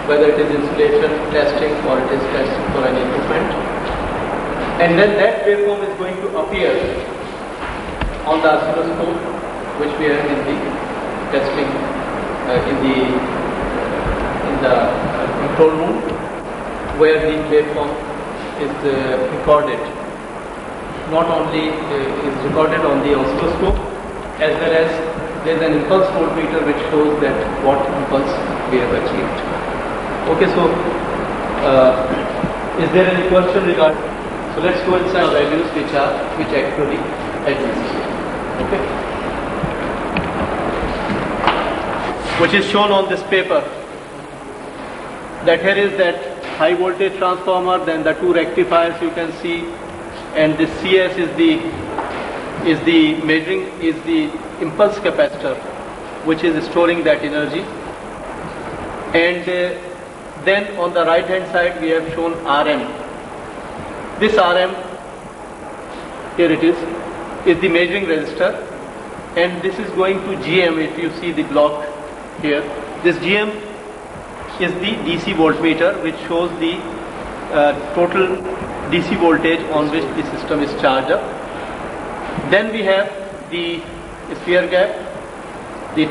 whether it is insulation testing or it is testing for any equipment. And then that waveform is going to appear on the oscilloscope, which we have in the testing in the control room, where the waveform is recorded. Not only is recorded on the oscilloscope, as well as there is an impulse voltmeter which shows that what impulse we have achieved. Okay, so is there any question regarding? So let's go inside values which actually exist. Okay, which is shown on this paper. That here is that high voltage transformer, then the two rectifiers you can see, and this CS is the impulse capacitor, which is storing that energy. And then on the right hand side we have shown RM. This RM, here it is the measuring resistor, and this is going to GM. If you see the block here, this GM is the DC voltmeter, which shows the total DC voltage on which the system is charged up. Then we have the sphere gap, the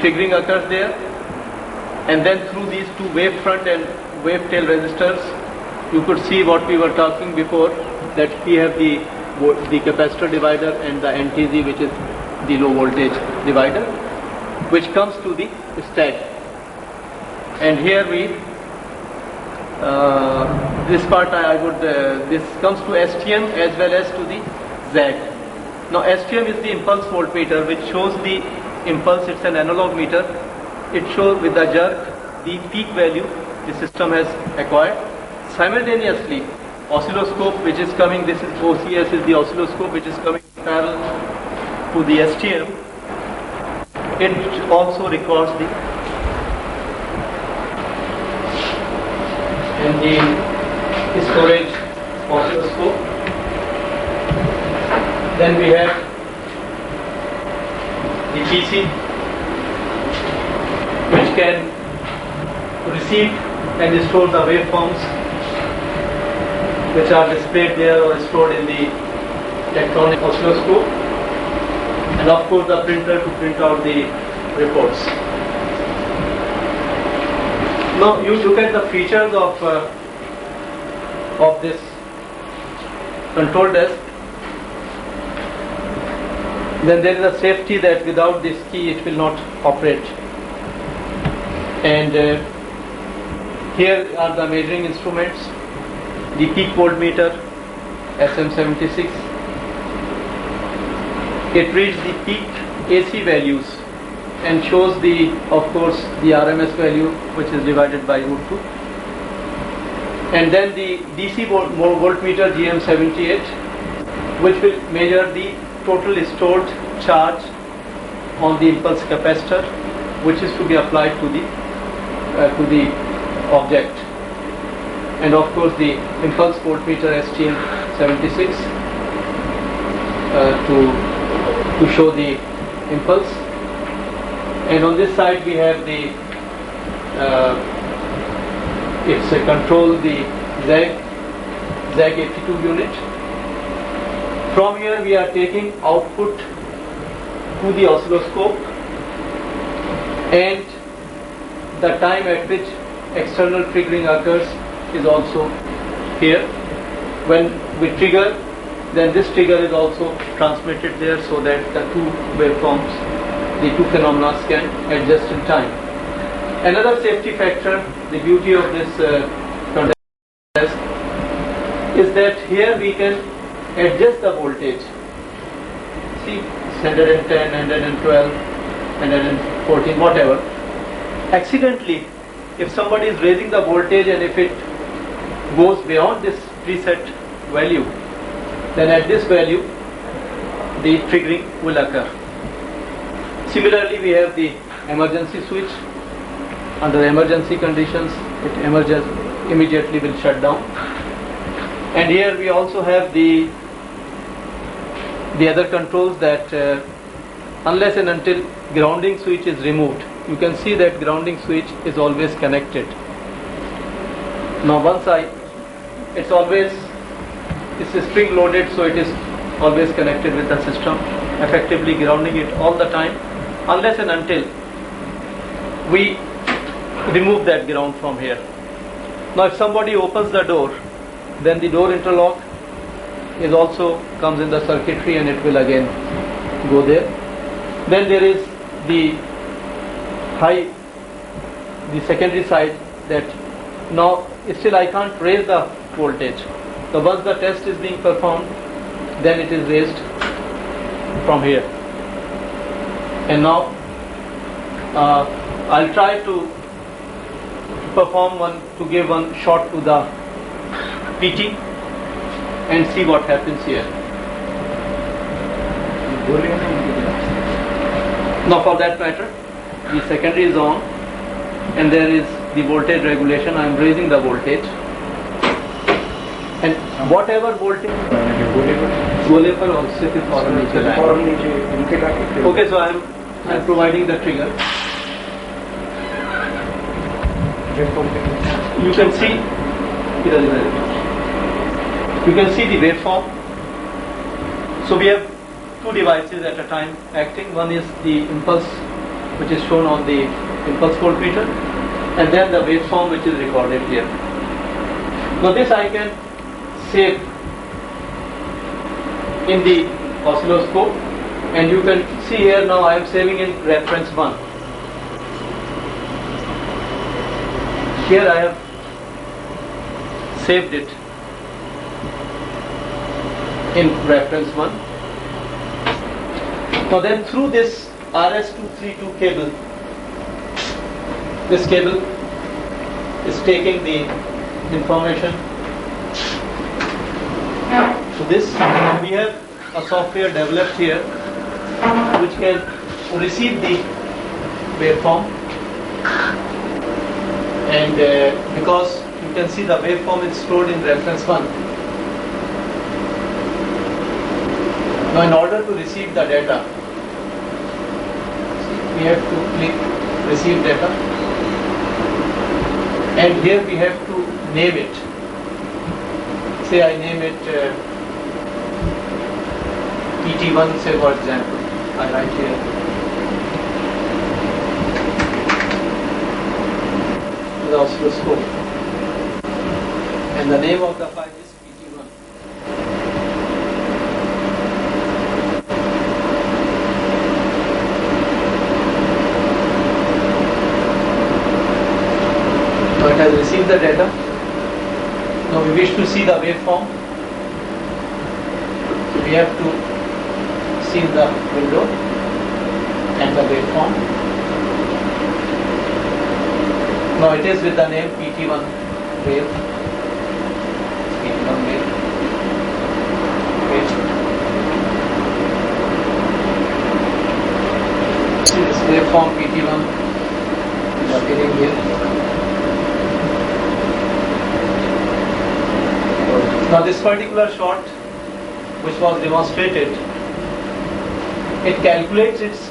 triggering occurs there, and then through these two wave front and wave tail resistors, you could see what we were talking before, that we have the capacitor divider and the NTZ, which is the low voltage divider, which comes to the stack. And here we this part this comes to STM as well as to the ZAG. Now STM is the impulse voltmeter, which shows the impulse. It's an analog meter. It shows with the jerk the peak value the system has acquired. Simultaneously, oscilloscope, which is coming, this is OCS, is the oscilloscope which is coming parallel to the STM. It also records the storage oscilloscope. Then we have the PC, which can receive and store the waveforms which are displayed there or stored in the electronic oscilloscope, and of course the printer to print out the reports. Now you look at the features of this control desk. Then there is a safety that without this key it will not operate. And here are the measuring instruments. The peak voltmeter SM76. It reads the peak AC values and shows of course the RMS value, which is divided by √2. And then the DC voltmeter GM78, which will measure the total stored charge on the impulse capacitor, which is to be applied to the object. And of course the impulse voltmeter STM76 to show the impulse. And on this side we have the it's a control the ZAG82 unit. From here we are taking output to the oscilloscope, and the time at which external triggering occurs is also here. When we trigger, then this trigger is also transmitted there, so that the two waveforms, the two phenomena can adjust in time. Another safety factor, the beauty of this test is that here we can adjust the voltage. See, 110, 112, 114, whatever. Accidentally, if somebody is raising the voltage and if it goes beyond this preset value, then at this value the triggering will occur. Similarly, we have the emergency switch. Under emergency conditions, it immediately will shut down. And here we also have the other controls that unless and until grounding switch is removed, you can see that grounding switch is always connected. Now it's spring loaded, so it is always connected with the system, effectively grounding it all the time, unless and until we remove that ground from here. Now if somebody opens the door, then the door interlock is also comes in the circuitry and it will again go there. Then there is the secondary side, that now still I can't raise the voltage. So once the test is being performed, then it is raised from here. And now I'll try to give one shot to the PT and see what happens here. Now for that matter, the secondary is on and there is the voltage regulation. I am raising the voltage, and whatever voltage okay, so I am providing the trigger. You can see the waveform. So we have two devices at a time acting. One is the impulse, which is shown on the impulse voltmeter, and then the waveform, which is recorded here. Now this I can save in the oscilloscope, and you can see here now I am saving in reference 1. Here I have saved it in reference 1. Now then through this RS232 cable, this cable is taking the information to this. We have a software developed here which can receive the waveform, and because you can see the waveform is stored in reference 1. Now in order to receive the data, we have to click receive data, and here we have to name it. Say I name it PT1, say for example. I write here to the oscilloscope, and the name of the file is PT1. Now it has received the data. Now we wish to see the waveform. So we have to see the window and the waveform. Now it is with the name PT1 wave. PT1 wave. See this waveform PT1 is appearing here. Now this particular shot which was demonstrated, it calculates its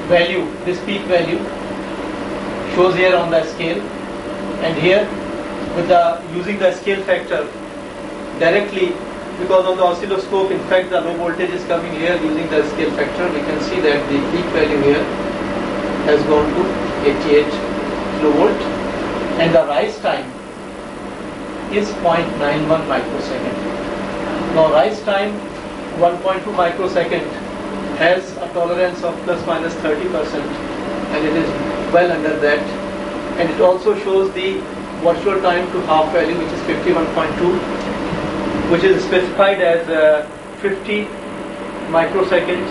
value, this peak value shows here on the scale, and here with using the scale factor directly, because on the oscilloscope in fact the low voltage is coming here. Using the scale factor we can see that the peak value here has gone to 88 kilovolt, and the rise time is 0.91 microsecond. Now rise time 1.2 microsecond has a tolerance of plus minus 30%, and it is well under that, and it also shows the virtual time to half value, which is 51.2, which is specified as 50 microseconds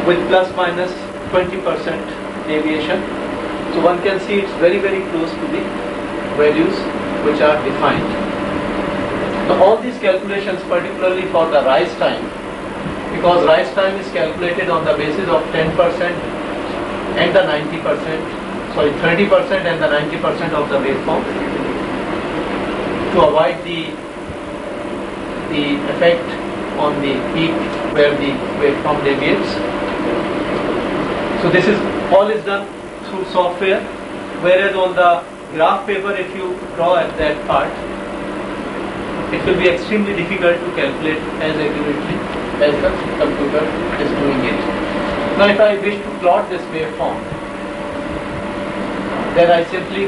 with plus minus 20% deviation. So one can see it's very close to the values which are defined. Now all these calculations, particularly for the rise time, because rise time is calculated on the basis of 10% and the 90%, sorry 30% and the 90% of the waveform, to avoid the effect on the peak where the waveform deviates. So this is all is done through software, whereas on the graph paper, if you draw at that part, it will be extremely difficult to calculate as accurately as the computer is doing it. Now if I wish to plot this waveform, then I simply